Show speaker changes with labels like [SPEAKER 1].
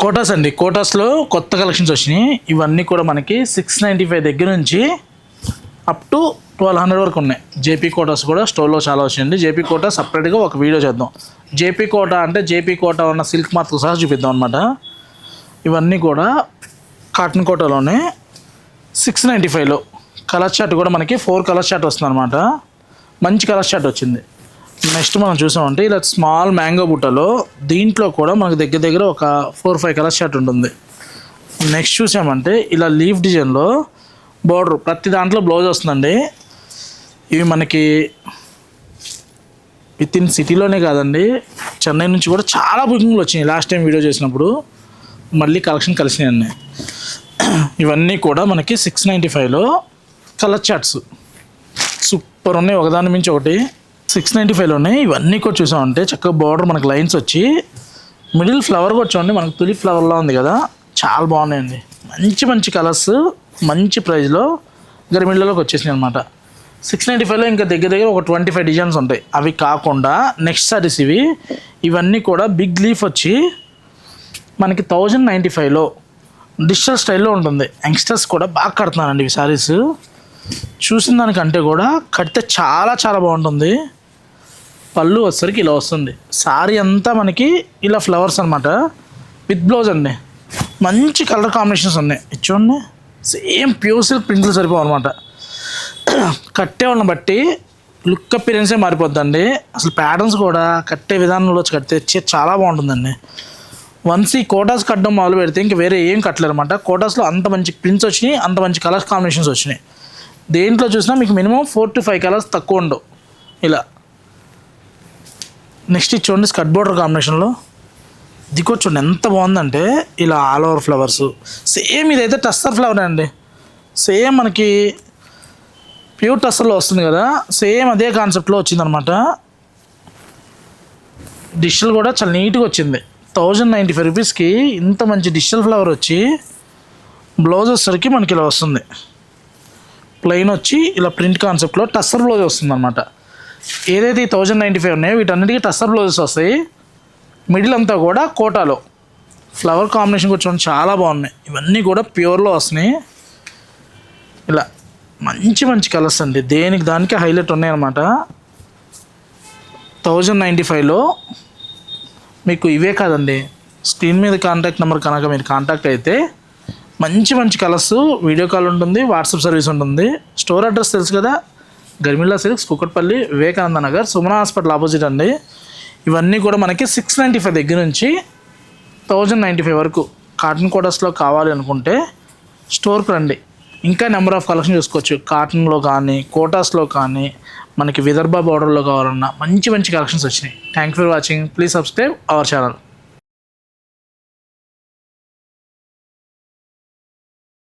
[SPEAKER 1] కోటాస్ అండి, కోటాస్లో కొత్త కలెక్షన్స్ వచ్చినాయి. ఇవన్నీ కూడా మనకి 695 దగ్గర నుంచి అప్ టు 1200 వరకు ఉన్నాయి. జేపీ కోటాస్ కూడా స్టోర్లో చాలా వచ్చింది. జేపీ కోటా సపరేట్గా ఒక వీడియో చేద్దాం. జేపీ కోటా అంటే జేపీ కోటా ఉన్న సిల్క్ మార్క్తో సహా చూపిద్దాం అనమాట. ఇవన్నీ కూడా కాటన్ కోటాలోనే 695లో కలర్ చార్ట్ కూడా మనకి 4 కలర్ చార్ట్ వస్తుంది అనమాట. మంచి కలర్ చార్ట్ వచ్చింది. నెక్స్ట్ మనం చూసామంటే ఇలా స్మాల్ మ్యాంగో బుట్టలో దీంట్లో కూడా మనకు దగ్గర దగ్గర ఒక 4-5 కలర్ చార్ట్ ఉంటుంది. నెక్స్ట్ చూసామంటే ఇలా లీఫ్ డిజైన్లో బోర్డర్ ప్రతి దాంట్లో బ్లౌజ్ వస్తుందండి. ఇవి మనకి విత్ ఇన్ సిటీలోనే కాదండి, చెన్నై నుంచి కూడా చాలా బుకింగ్లు వచ్చినాయి. లాస్ట్ టైం వీడియో చేసినప్పుడు మళ్ళీ కలెక్షన్ కలిసినాయండి. ఇవన్నీ కూడా మనకి 695లో కలర్ చార్ట్స్ సూపర్ ఉన్నాయి, ఒకదాని మించి ఒకటి. 695లోనే ఇవన్నీ కూడా చూసామంటే చక్కగా బార్డర్ మనకి లైన్స్ వచ్చి మిడిల్ ఫ్లవర్ కూడా చూడండి, మనకు తులి ఫ్లవర్లా ఉంది కదా, చాలా బాగున్నాయండి. మంచి మంచి కలర్స్ మంచి ప్రైస్లో గరిమిళ్ళలోకి వచ్చేసినాయి అనమాట. 695లో ఇంకా దగ్గర దగ్గర ఒక 25 డిజైన్స్ ఉంటాయి. అవి కాకుండా నెక్స్ట్ సారీస్ ఇవన్నీ కూడా బిగ్ లీఫ్ వచ్చి మనకి 1095లో డిజిటల్ స్టైల్లో ఉంటుంది. యంగ్స్టర్స్ కూడా బాగా కడుతున్నారండి ఇవి సారీస్. చూసిన దానికంటే కూడా కడితే చాలా చాలా బాగుంటుంది. పళ్ళు వచ్చేసరికి ఇలా వస్తుంది. సారీ అంతా మనకి ఇలా ఫ్లవర్స్ అనమాట విత్ బ్లౌజ్ అండి. మంచి కలర్ కాంబినేషన్స్ ఉన్నాయి. చూడండి, సేమ్ ప్యూర్ సిల్క్ ప్రింట్లు సరిపోవు అనమాట. కట్టే వాళ్ళని బట్టి లుక్ అపిరెన్సే మారిపోద్దండి. అసలు ప్యాటర్న్స్ కూడా కట్టే విధానంలో వచ్చి కడితే చాలా బాగుంటుందండి. వన్స్ ఈ కోటాస్ కట్టడం మొదలు పెడితే ఇంక వేరే ఏం కట్టలేరు అనమాట. కోటాస్లో అంత మంచి ప్రింట్స్ వచ్చినాయి, అంత మంచి కలర్ కాంబినేషన్స్ వచ్చినాయి. దేంట్లో చూసినా మీకు మినిమం 4 to 5 కలర్స్ తక్కువ ఉండవు ఇలా. నెక్స్ట్ ఇది చూడండి, స్కర్ట్ బోర్డర్ కాంబినేషన్లో దిగో చూడండి ఎంత బాగుందంటే ఇలా ఆల్ ఓవర్ ఫ్లవర్స్. సేమ్ ఇదైతే టస్సర్ ఫ్లవర్ అండి, సేమ్ మనకి ప్యూర్ టస్సర్లో వస్తుంది కదా, సేమ్ అదే కాన్సెప్ట్లో వచ్చిందనమాట. డిజిటల్ కూడా చాలా నీట్గా వచ్చింది. 1095 రూపీస్కి ఇంత మంచి డిజిటల్ ఫ్లవర్ వచ్చి బ్లౌజ్ వచ్చేసరికి మనకి ఇలా వస్తుంది. ప్లెయిన్ వచ్చి ఇలా ప్రింట్ కాన్సెప్ట్లో టస్సర్ బ్లౌజ్ వస్తుంది అనమాట. ఏదైతే ఈ 1095 ఉన్నాయో వీటన్నిటికీ టస్సర్ బ్లౌజెస్ వస్తాయి. మిడిల్ అంతా కూడా కోటాలో ఫ్లవర్ కాంబినేషన్ కూడా చూడండి చాలా బాగున్నాయి. ఇవన్నీ కూడా ప్యూర్లో వస్తున్నాయి. ఇలా మంచి మంచి కలర్స్ అండి, దేనికి దానికి హైలైట్ ఉన్నాయి అనమాట. 1095లో మీకు ఇవే కాదండి, స్క్రీన్ మీద కాంటాక్ట్ నెంబర్ కనుక మీరు కాంటాక్ట్ అయితే మంచి మంచి కలర్స్, వీడియో కాల్ ఉంటుంది, వాట్సాప్ సర్వీస్ ఉంటుంది. స్టోర్ అడ్రస్ తెలుసు కదా, Garmilla silks, Kukatpally, Vivekananda Nagar, Sumana hospital opposite అండి. ఇవన్నీ కూడా మనకి 695 దగ్గర నుంచి 1095 వరకు కాటన్ కోటాస్లో కావాలి అనుకుంటే స్టోర్కి రండి. ఇంకా నెంబర్ ఆఫ్ కలెక్షన్ చూసుకోవచ్చు. కాటన్లో కానీ కోటాస్లో కానీ మనకి విదర్భ బార్డర్లో కావాలన్నా మంచి మంచి కలెక్షన్స్ వచ్చినాయి. Thank you for watching. Please subscribe our channel.